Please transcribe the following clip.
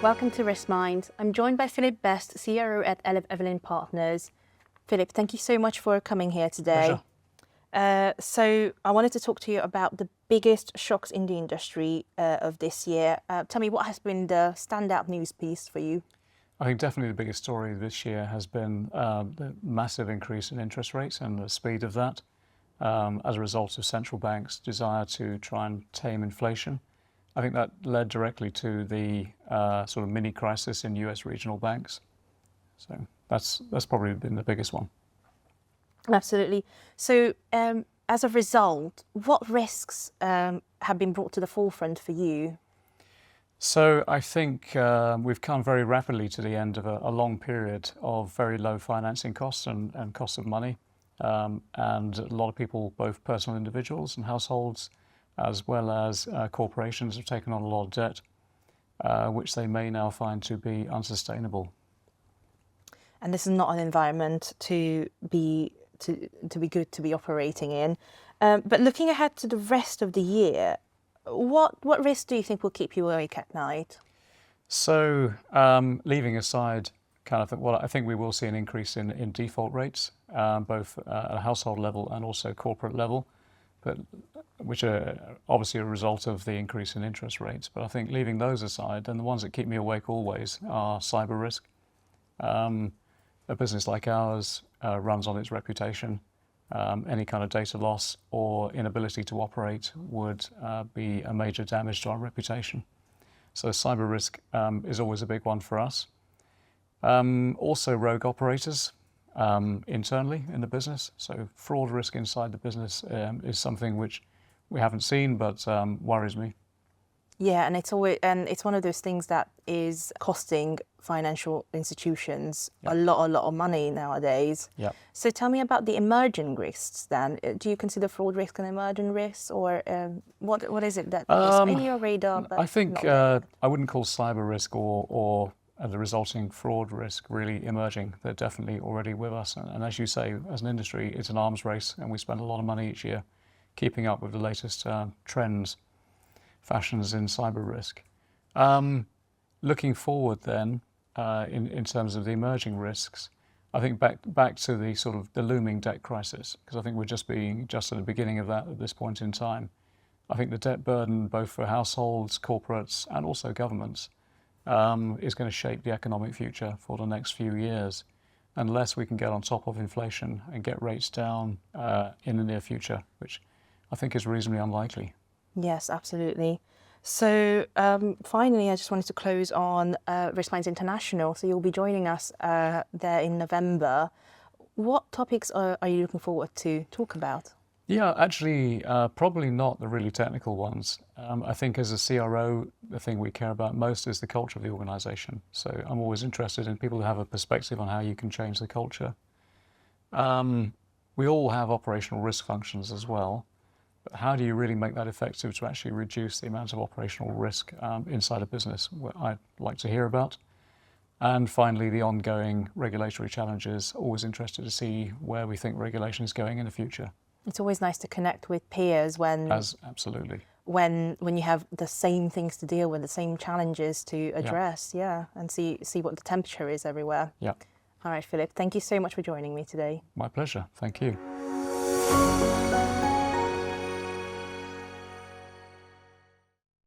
Welcome to Risk Mind. I'm joined by Philip Best, CRO at Evelyn Partners. Philip, thank you so much for coming here today. So I wanted to talk to you about the biggest shocks in the industry of this year. Tell me, what has been the standout news piece for you? I think definitely the biggest story this year has been the massive increase in interest rates and the speed of that as a result of central banks' desire to try and tame inflation. I think that led directly to the sort of mini crisis in US regional banks. So that's probably been the biggest one. Absolutely. So as a result, what risks have been brought to the forefront for you? So I think we've come very rapidly to the end of a long period of very low financing costs and costs of money. And a lot of people, both personal individuals and households, as well as corporations, have taken on a lot of debt, which they may now find to be unsustainable. And this is not an environment to be good to be operating in. But looking ahead to the rest of the year, what risks do you think will keep you awake at night? So leaving aside kind of, well, I think we will see an increase in default rates, both at a household level and also corporate level, but which are obviously a result of the increase in interest rates. But I think leaving those aside, then the ones that keep me awake always are cyber risk. A business like ours runs on its reputation. Any kind of data loss or inability to operate would be a major damage to our reputation. So cyber risk is always a big one for us. Also rogue operators internally in the business. So fraud risk inside the business is something which we haven't seen, but worries me. Yeah, and it's one of those things that is costing financial institutions a lot of money nowadays. Yeah. So tell me about the emerging risks then. Do you consider fraud risk an emerging risk, or what is it that is in your radar? But I think I wouldn't call cyber risk or the resulting fraud risk really emerging. They're definitely already with us. And as you say, as an industry, it's an arms race, and we spend a lot of money each year keeping up with the latest trends, fashions in cyber risk. Looking forward then, in terms of the emerging risks, I think back to the sort of the looming debt crisis, because I think we're just at the beginning of that at this point in time. I think the debt burden, both for households, corporates, and also governments, is going to shape the economic future for the next few years, unless we can get on top of inflation and get rates down in the near future, which I think is reasonably unlikely. Yes, absolutely. So finally, I just wanted to close on Risk Minds International. So you'll be joining us there in November. What topics are you looking forward to talk about? Yeah, actually, probably not the really technical ones. I think as a CRO, the thing we care about most is the culture of the organization. So I'm always interested in people who have a perspective on how you can change the culture. We all have operational risk functions as well. But how do you really make that effective to actually reduce the amount of operational risk inside a business? What I'd like to hear about. And finally, the ongoing regulatory challenges. Always interested to see where we think regulation is going in the future. It's always nice to connect with peers Absolutely. When you have the same things to deal with, the same challenges to address, and see what the temperature is everywhere. Yeah. All right, Philip, thank you so much for joining me today. My pleasure. Thank you.